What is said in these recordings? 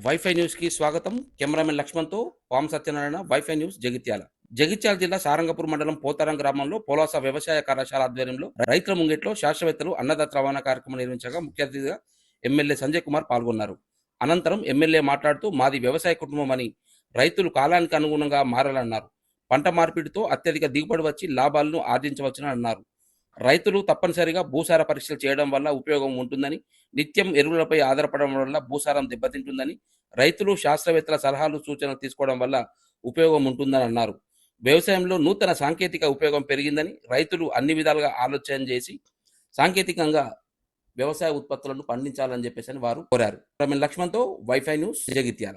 Wifi న్యూస్‌కి స్వాగతం. Cameraman లక్ష్మణ్‌తో పాము సత్యనారాయణ, వైఫై న్యూస్ జగిత్యాల. జగిత్యాల జిల్లా సారంగపూర్ మండలం పోతారం గ్రామంలో పోలాస వ్యవసాయ కళాశాల ఆధ్వర్యంలో రైతుల ముంగిట్లో శాస్త్రవేత్తలు అన్నదాత రవాణా కార్యక్రమం నిర్వహించగా ముఖ్య అతిథిగా ఎమ్మెల్యే సంజయ్ కుమార్ పాల్గొన్నారు. అనంతరం ఎమ్మెల్యే మాట్లాడుతూ మాది వ్యవసాయ కుటుంబం అని, రైతులు కాలానికి అనుగుణంగా మారాలన్నారు. పంట మార్పిడితో అత్యధిక దిగుబడి వచ్చి లాభాలను ఆర్జించవచ్చునని అన్నారు. రైతులు తప్పనిసరిగా భూసార పరీక్షలు చేయడం వల్ల ఉపయోగం ఉంటుందని, నిత్యం ఎరువులపై ఆధారపడడం వల్ల భూసారం దెబ్బతింటుందని, రైతులు శాస్త్రవేత్తల సలహాలు సూచనలు తీసుకోవడం వల్ల ఉపయోగం ఉంటుందని అన్నారు. వ్యవసాయంలో నూతన సాంకేతిక ఉపయోగం పెరిగిందని, రైతులు అన్ని విధాలుగా ఆలోచన చేసి సాంకేతికంగా వ్యవసాయ ఉత్పత్తులను పండించాలని చెప్పేసి వారు కోరారు. లక్ష్మణ్తో వైఫై న్యూస్ జగిత్యాల.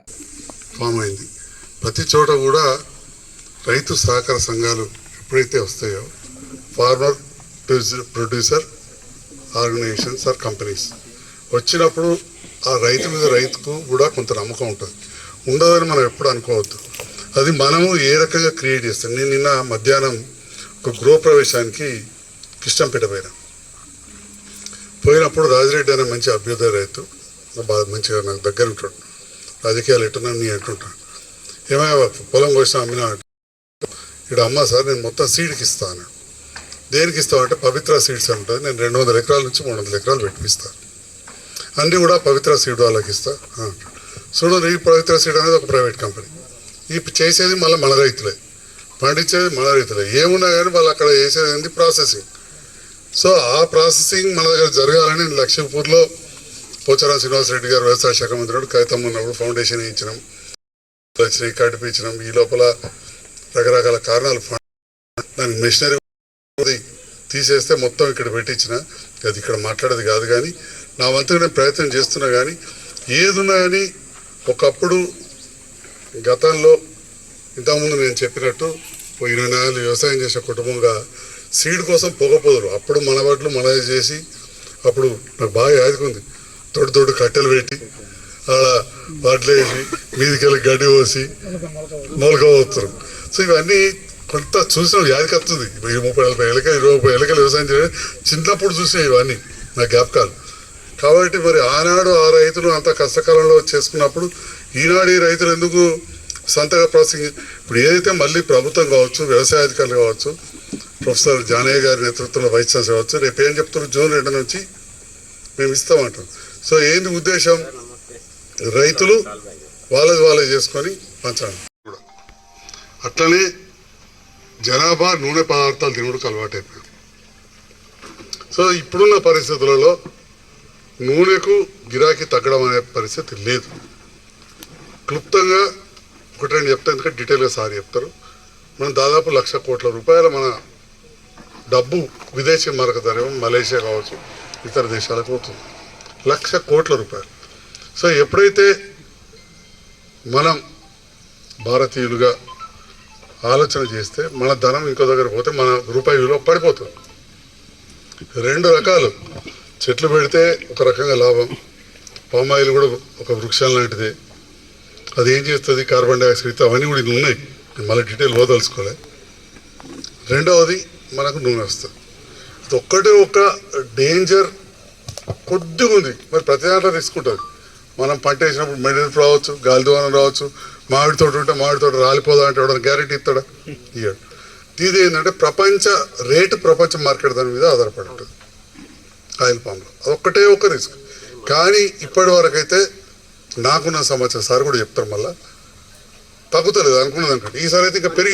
ఫామ్ అయింది. ప్రతి చోట కూడా రైతు సహకార సంఘాలు ఎప్పుడైతే వస్తాయో farmer producer organisations or companies వచ్చినప్పుడు ఆ రైతు మీద రైతుకు కూడా కొంత నమ్మకం ఉంటుంది. ఉండదని మనం ఎప్పుడు అనుకోవద్దు. అది మనము ఏ రకంగా క్రియేట్ చేస్తాం. నేను నిన్న మధ్యాహ్నం ఒక గృహప్రవేశానికి కిష్టంపేట పోయినప్పుడు రాజిరెడ్డి అనే మంచి అభ్యుదయ రైతు, బాగా మంచిగా నాకు దగ్గర ఉంటాడు, రాజకీయాలు ఎట్టున్నా నీ అంటుంటాడు. ఏమైనా పొలం కోసం అమ్మినా ఇక్కడ అమ్మ సార్ నేను మొత్తం సీడ్కి ఇస్తాను. దేనికి ఇస్తామంటే పవిత్ర సీడ్స్ ఉంటుంది. నేను 200 ఎకరాల నుంచి 300 ఎకరాలు పెట్టిస్తాను. అన్నీ కూడా పవిత్ర సీడ్ వాళ్ళకి ఇస్తా. చూడండి, ఈ పవిత్ర సీడ్ అనేది ఒక ప్రైవేట్ కంపెనీ. ఈ చేసేది మళ్ళీ మన రైతులే, పండించేది మన రైతులే. ఏమున్నా కానీ వాళ్ళు అక్కడ చేసేది ప్రాసెసింగ్. సో ఆ ప్రాసెసింగ్ మన దగ్గర జరగాలని లక్ష్మీపూర్లో పోచారం శ్రీనివాసరెడ్డి గారు వ్యవసాయ శాఖ మంత్రి కవితమ్మ ఉన్నప్పుడు ఫౌండేషన్ ఇచ్చినాం, వచ్చినాయి కడిపించినాం. ఈ లోపల రకరకాల కారణాలు దానికి మెషినరీ తీసేస్తే మొత్తం ఇక్కడ పెట్టించిన, అది ఇక్కడ మాట్లాడేది కాదు. కానీ నా వంతుగా నేను ప్రయత్నం చేస్తున్నా. కానీ ఏదున్నా కానీ ఒకప్పుడు గతంలో ఇంతకుముందు నేను చెప్పినట్టు 20 నెలలు వ్యవసాయం చేసే కుటుంబంగా సీడ్ కోసం పొగపోదురు. అప్పుడు మన వాటిలో మనది చేసి, అప్పుడు నాకు బాగా యాదుకుంది, తోడు కట్టెలు పెట్టి అలా వాటిలో వేసి మీదికెళ్ళి గడ్డి పోసి మొలక పోతున్నారు. సో ఇవన్నీ కొంత చూసిన యాదికత్తుంది. 30-40 ఏళ్ళకి 20-30 ఏళ్ళకి వ్యవసాయం చేయడం చిన్నప్పుడు చూసిన ఇవన్నీ నా జ్ఞాపకాలు. కాబట్టి మరి ఆనాడు ఆ రైతులు అంత కష్టకాలంలో చేసుకున్నప్పుడు ఈనాడు ఈ రైతులు ఎందుకు సంతగా ప్రాసెసింగ్ ఇప్పుడు ఏదైతే మళ్ళీ ప్రభుత్వం కావచ్చు, వ్యవసాయ అధికారులు కావచ్చు, ప్రొఫెసర్ జానయ్య గారి నేతృత్వంలో వైస్ ఛాన్సలర్ కావచ్చు, రేపు ఏం చెప్తున్నారు, జూన్ 2 నుంచి మేము ఇస్తామంటాం. సో ఏంది ఉద్దేశం, రైతులు వాళ్ళే చేసుకొని పంచండి. అట్లనే జనాభా నూనె పదార్థాలు తినడానికి అలవాటైపోయారు. సో ఇప్పుడున్న పరిస్థితులలో నూనెకు గిరాకీ తగ్గడం అనే పరిస్థితి లేదు. క్లుప్తంగా 1-2 చెప్తాను, ఎందుకంటే డీటెయిల్గా సార్ చెప్తారు. మనం దాదాపు 1,00,000 కోట్ల రూపాయల మన డబ్బు విదేశీ మారక ధర మలేషియా కావచ్చు, ఇతర దేశాలకు పోతుంది. 1,00,000 కోట్ల రూపాయలు. సో ఎప్పుడైతే మనం భారతీయులుగా ఆలోచన చేస్తే మన ధనం ఇంకో దగ్గర పోతే మన రూపాయి విలువ పడిపోతుంది. 2 రకాలు, చెట్లు పెడితే ఒక రకంగా లాభం, పామాయిల్ కూడా ఒక వృక్షం లాంటిదే. అది ఏం చేస్తుంది, కార్బన్ డైఆక్సైడ్ అవన్నీ కూడా ఉన్నాయి, మళ్ళీ డీటెయిల్ పోదలుచుకోలే. రెండవది మనకు నూనె వస్తుంది. అది ఒక్కటే ఒక డేంజర్ కొద్దిగా ఉంది. మరి ప్రతి దాంట్లో రిస్క్ ఉంటుంది. మనం పంట వేసినప్పుడు మెడిసిన్ రావచ్చు, గాలి దోమనం రావచ్చు, మామిడి తోట ఉంటే మామిడి తోట రాలిపోదా అంటే ఎవడన్నా గ్యారెంటీ ఇస్తాడా, ఇయ్యాడు. ఇది ఏంటంటే ప్రపంచ మార్కెట్ దాని మీద ఆధారపడి ఉంటుంది ఆయిల్ పామ్లో. అదొక్కటే ఒక రిస్క్. కానీ ఇప్పటి వరకు అయితే నాకున్న సమాచారం సార్ కూడా చెప్తారు, మళ్ళీ తగ్గుతలేదు అనుకున్నది అనుకోండి. ఈసారి అయితే ఇంకా పెరిగి